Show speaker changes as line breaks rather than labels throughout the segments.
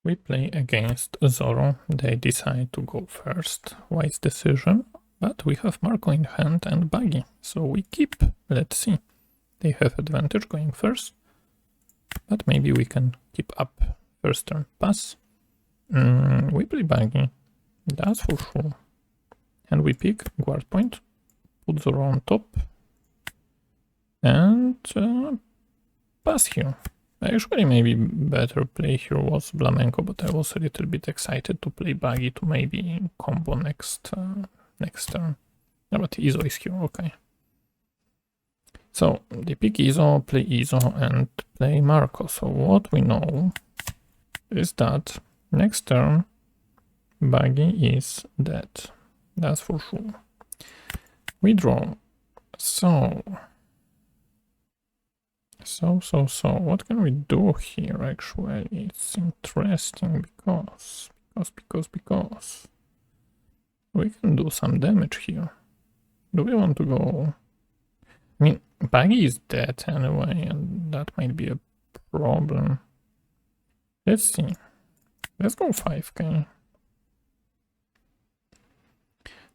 We play against Zoro. They decide to go first. Wise decision. But we have Marco in hand and Buggy, so we keep. Let's see. They have advantage going first. But maybe we can keep up. First turn pass. We play Buggy. That's for sure. And we pick guard point. Put Zoro on top. And pass here. Actually, maybe better play here was Flamenco, but I was a little bit excited to play Buggy to maybe combo next turn. Yeah, but Izo is here, okay. So they pick Izo, play Izo, and play Marco. So what we know is that next turn Buggy is dead. That's for sure. We draw. So what can we do here? Actually, it's interesting because we can do some damage here. Do we want to go? I mean, Buggy is dead anyway, and that might be a problem. Let's see. Let's go 5k.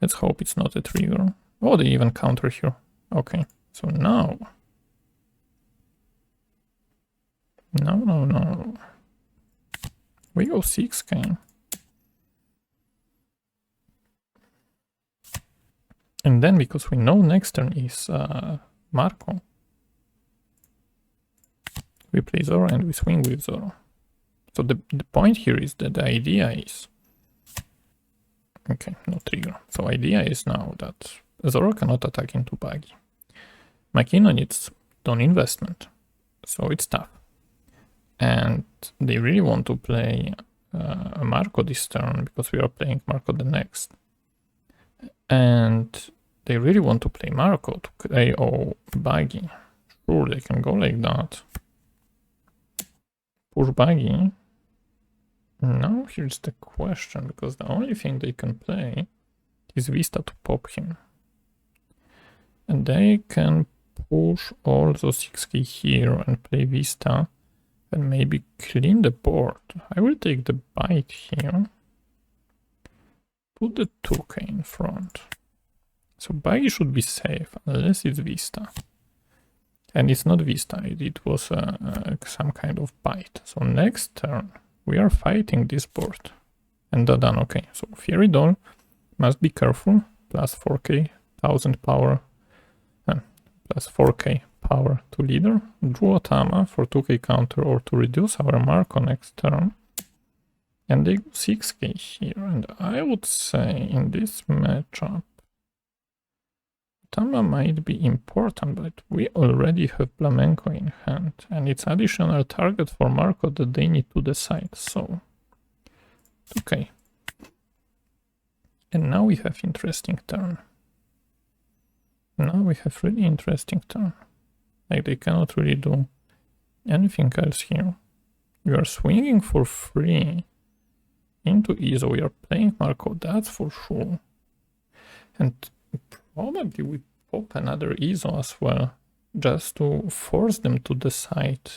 Let's hope it's not a trigger. Oh, they even counter here. Okay, so now. No. We go 6k. And then, because we know next turn is Marco, we play Zoro and we swing with Zoro. So the point here is that the idea is... Okay, no trigger. So idea is now that Zoro cannot attack into Buggy. Makino needs ton investment, so it's tough. And they really want to play Marco this turn because we are playing Marco the next. And they really want to play Marco to KO Buggy. Sure, they can go like that. Push Buggy. Now here's the question, because the only thing they can play is Vista to pop him. And they can push all those 6k here and play Vista and maybe clean the board. I will take the bite here. Put the 2k in front. So Buggy should be safe unless it's Vista. And it's not Vista, it was some kind of bite. So next turn we are fighting this board. And done, okay. So Fairy Doll must be careful. Plus 4k, 1000 power. Plus 4k power to leader. Drew Otama for 2k counter or to reduce our Marco next turn. And they go 6k here. And I would say in this matchup, Otama might be important, but we already have Flamenco in hand. And it's additional target for Marco that they need to decide. So, okay. And now we have interesting turn. Now we have really interesting turn. Like they cannot really do anything else here. We are swinging for free into Izo. We are playing Marco, that's for sure. And probably we pop another Izo as well, just to force them to decide.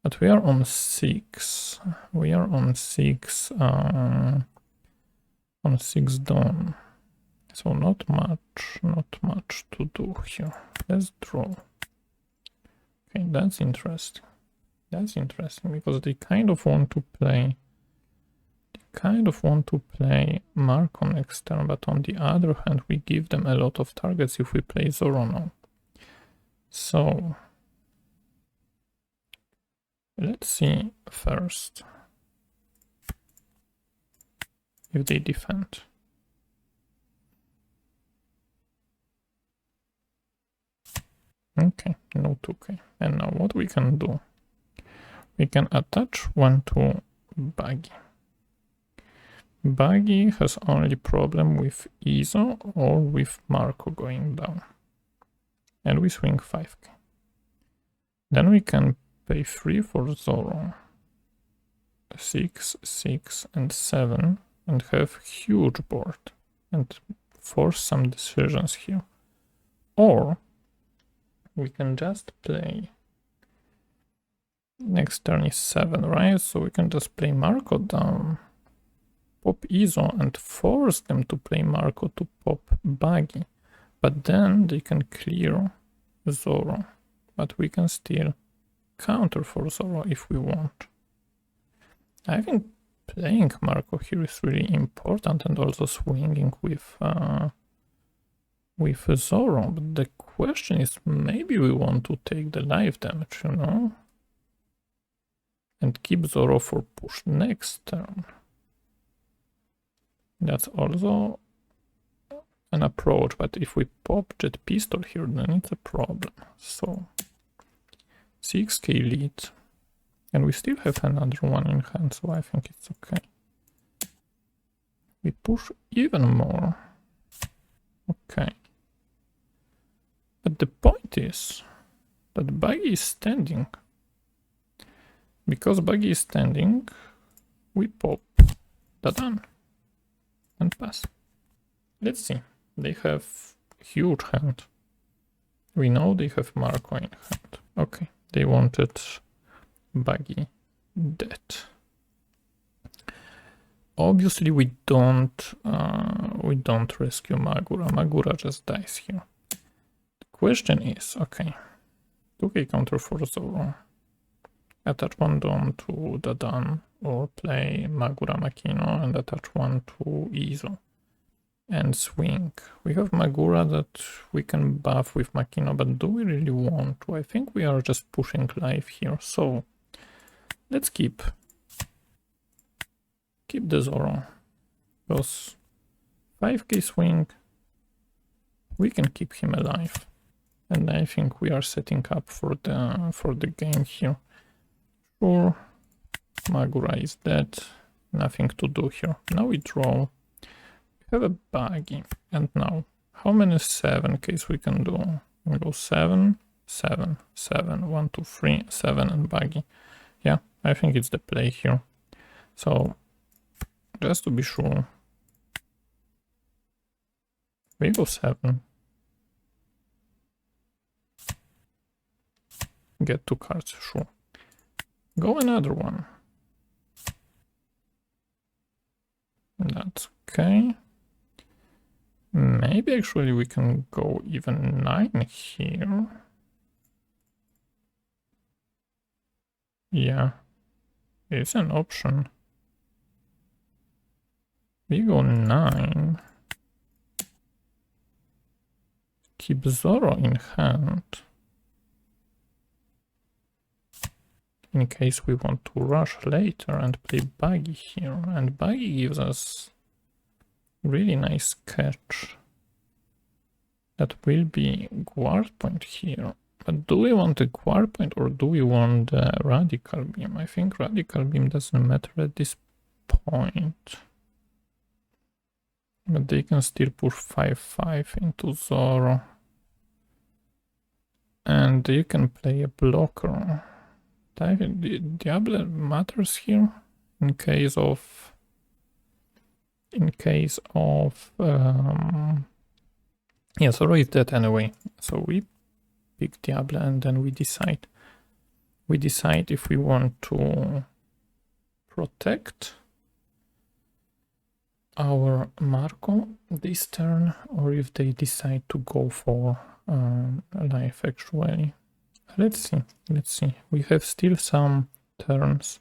But we are on 6. We are on 6 Dawn. So not much to do here. Let's draw. Okay, that's interesting. That's interesting because they kind of want to play Marco next turn, but on the other hand we give them a lot of targets if we play Zoro now. So let's see first if they defend. Okay, no 2k. And now what we can do? We can attach one to Buggy. Buggy has only problem with Izo or with Marco going down. And we swing 5k. Then we can pay 3 for Zoro. 6, 6, and 7. And have huge board. And force some decisions here. Or we can just play Next turn is 7, right? So we can just play Marco down, pop Izo, and force them to play Marco to pop Buggy. But then they can clear Zoro. But we can still counter for Zoro if we want. I think playing Marco here is really important, and also swinging with Zoro. But the question is, maybe we want to take the life damage, you know? And keep Zoro for push next turn. That's also an approach, but if we pop Jet Pistol here, then it's a problem. So 6k lead, and we still have another one in hand, so I think it's okay. We push even more. Okay. But the point is that Buggy is standing. Because Buggy is standing, we pop Dadan and pass. Let's see. They have huge hand. We know they have Marco in hand. Okay, they wanted Buggy dead. Obviously, we don't rescue Magura. Magura just dies here. The question is, okay, 2k counter for Zoro. Attach one Dom to Dadan, or play Magura Makino and attach one to Izo. And swing. We have Magura that we can buff with Makino, but do we really want to? I think we are just pushing life here, so let's keep the Zoro. Because 5k swing, we can keep him alive. And I think we are setting up for the game here. Sure, Magura is dead, nothing to do here. Now we draw. We have a Buggy, and now how many 7ks we can do? We go 7, 7, 7, 1, 2, 3, 7, and Buggy. Yeah, I think it's the play here. So just to be sure, we go 7. Get 2 cards, sure. Go another one. That's okay. Maybe actually we can go even 9 here. Yeah, it's an option. We go 9. Keep Zoro in hand. In case we want to rush later and play Buggy here. And Buggy gives us really nice catch. That will be guard point here. But do we want a guard point or do we want the radical beam? I think radical beam doesn't matter at this point. But they can still push 5-5 into Zoro. And you can play a blocker. Diablo matters here in case of yeah, Zoro is dead anyway, so we pick Diablo and then we decide if we want to protect our Marco this turn or if they decide to go for life actually. Let's see. We have still some turns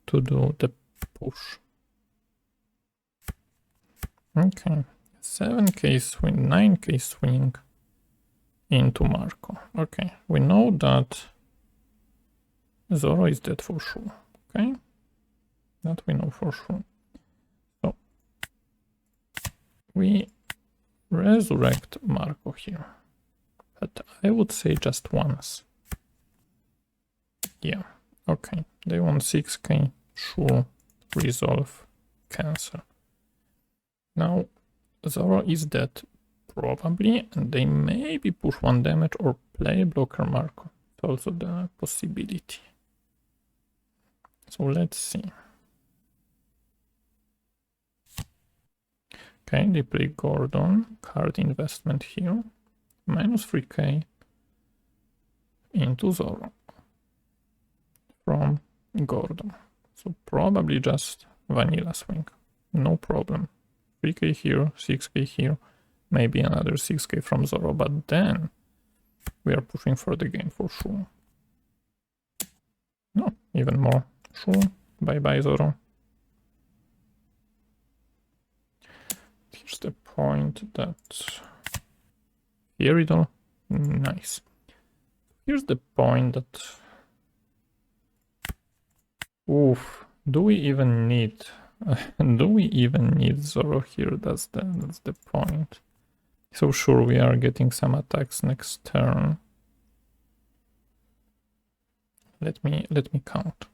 to do the push. Okay, 7k swing, 9k swing into Marco. Okay, we know that Zoro is dead for sure. Okay, that we know for sure. So we resurrect Marco here, but I would say just once. Yeah, okay, they want 6k, sure, resolve, cancel. Now, Zoro is dead, probably, and they maybe push 1 damage or play blocker Marco. It's also the possibility. So let's see. Okay, they play Gordon, card investment here, minus 3k into Zoro. from Gordon. So probably just vanilla swing, no problem. 3k here, 6k here, maybe another 6k from Zoro, but then we are pushing for the game for sure. No, even more. Sure. Bye bye, Zoro. Here's the point that Fieridol, nice. Here's the point that, oof, do we even need Zoro here? That's the point. So sure, we are getting some attacks next turn. Let me count.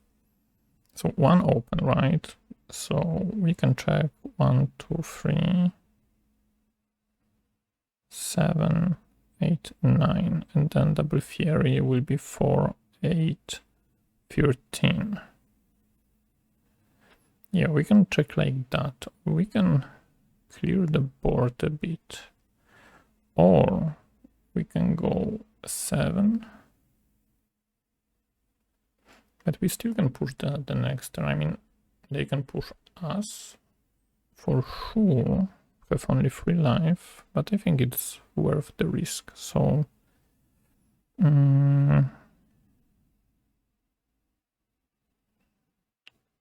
So one open, right? So we can check 1, 2, 3, 7, 8, 9, and then double Fury will be 4, 8, 13. Yeah, we can check like that. We can clear the board a bit, or we can go 7. But we still can push the next turn. I mean, they can push us for sure. Have only 3 life, but I think it's worth the risk. So,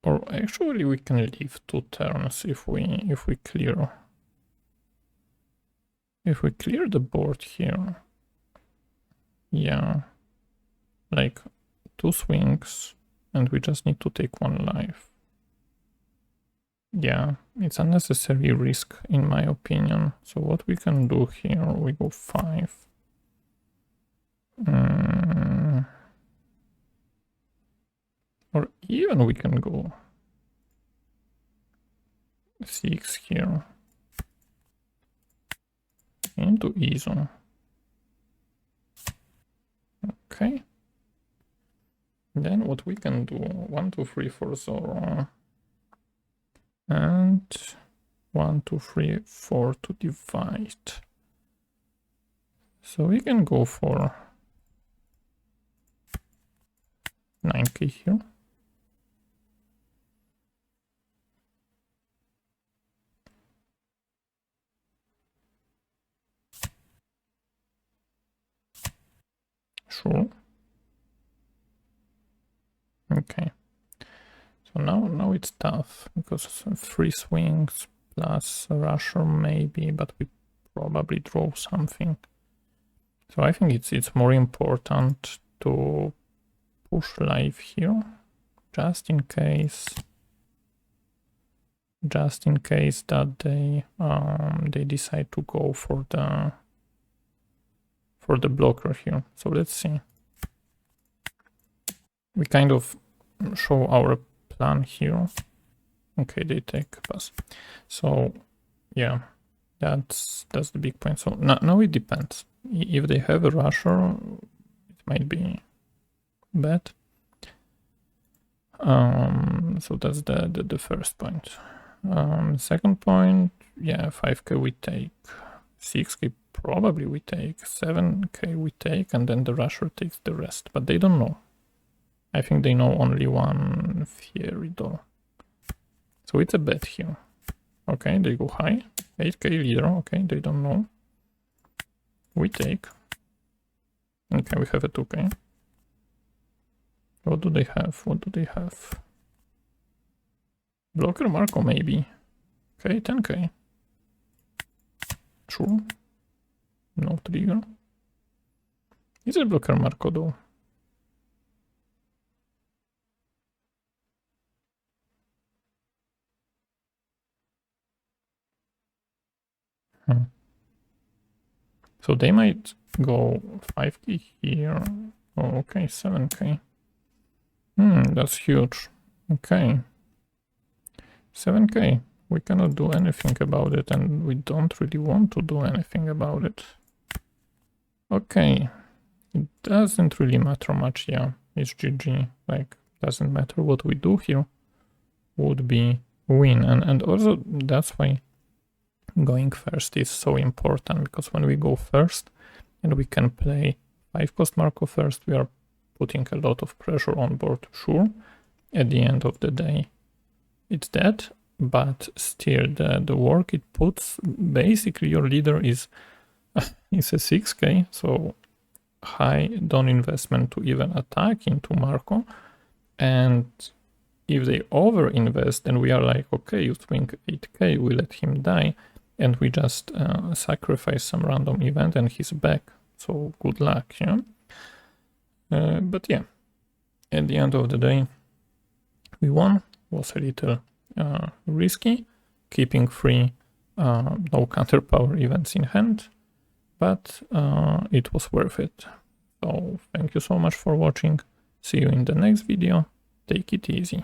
or actually, we can leave 2 turns if we clear. If we clear the board here, yeah, like 2 swings, and we just need to take 1 life. Yeah, it's unnecessary risk in my opinion. So what we can do here, we go 5. Or even we can go 6 here into ISO. Okay. Then what we can do, 1, 2, 3 for Zoro. And 1, 2, 3, 4 to divide. So we can go for 9k here. Sure. Okay. So now it's tough because 3 swings plus a rusher maybe, but we probably draw something. So I think it's more important to push live here, just in case that they decide to go for the blocker here. So let's see. We kind of show our plan here. Okay, they take pass. So yeah, that's the big point. So now it depends. If they have a rusher, it might be bad. So that's the first point. Second point, yeah, 5k we take, 6k probably we take, 7k we take, and then the rusher takes the rest. But they don't know. I think they know only one Fieridol. So it's a bet here. Okay, they go high. 8k leader, okay, they don't know. We take. Okay, we have a 2k. What do they have? What do they have? Blocker Marco, maybe. Okay, 10k. Sure. No trigger. Is it Blocker Marco though? So they might go 5k here. Oh, okay, 7k. That's huge. Okay. 7k. We cannot do anything about it, and we don't really want to do anything about it. Okay. It doesn't really matter much, yeah. It's GG. Like, doesn't matter what we do here. Would be win. And also, that's why going first is so important, because when we go first and we can play 5 cost Marco first, we are putting a lot of pressure on board. Sure, at the end of the day, it's dead, but still the work it puts, basically your leader is a 6k, so high down investment to even attack into Marco. And if they over invest and we are like, okay, you swing 8k, we let him die, and we just sacrifice some random event and he's back. So good luck, yeah. But yeah, at the end of the day, we won. Was a little risky, keeping 3 no counter power events in hand, but it was worth it. So thank you so much for watching. See you in the next video. Take it easy.